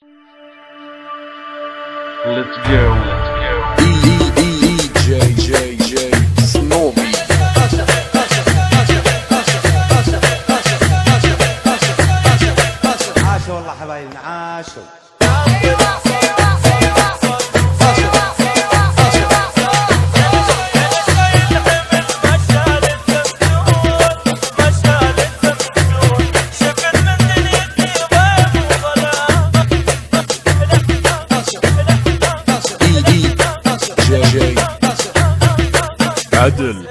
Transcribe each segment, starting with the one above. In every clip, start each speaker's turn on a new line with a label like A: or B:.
A: Let's go. DJ Snowy.
B: عاشوا والله حبايبنا عاشوا.
A: عدل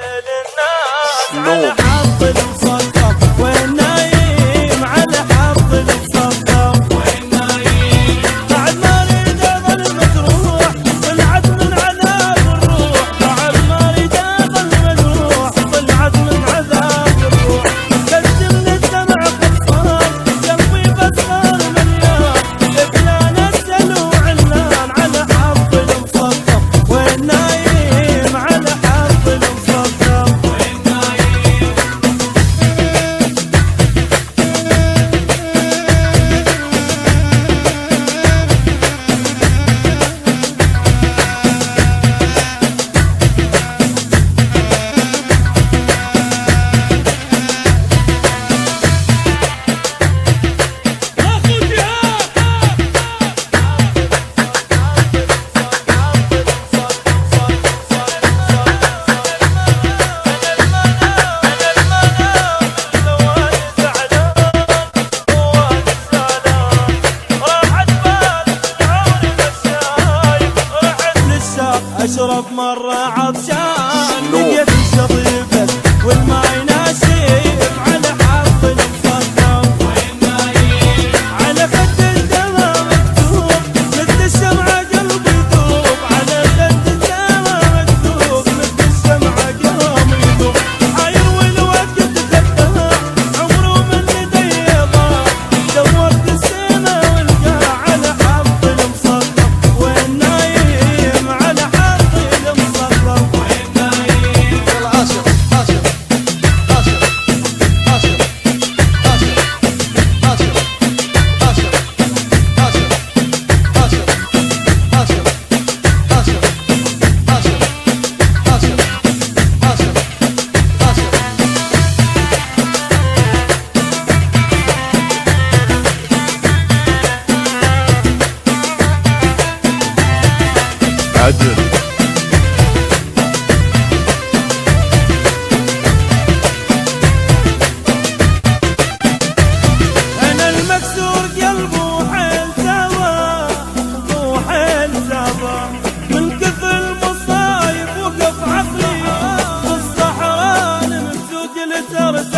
C: على حظ المصدق وين نايم، على حظ المصدق وين نايم، بعد ما اريد اظل مجروح طلعت من عذاب الروح، بعد ما اريد اظل مجروح طلعت من عذاب الروح، قدم للدمع خلصان قلبي بسمار مليان، لفلان اسال وعلان على حظ المصدق وين نايم، على حظ المصدق وين نايم. اشرب مرة عطشان لقيت الشطيبة والماي ناشف، على حظ المصدق وين نايم، على خد الدمى مكتوب مثل الشمعة قلبي يذوب، على خد الدمى مكتوب مثل الشمعة قلبي يذوب، حاير والوقت خدها عمره من يدي ضاع، دورت السما والقاع على حظ المصدق وين نايم، على حظ المصدق وين نايم.
B: يلا عاشر عاشر عاشر عاشر عاشر عاشر عاشر عاشر عاشر عاشر عاشر عاشر عاشر عاشر
A: عدل
C: أنا المكسور قلبه حيل سوا، مو حيل سوا، من كثر المصايب وقف عقلي بالصحراء ممسوك لترسى.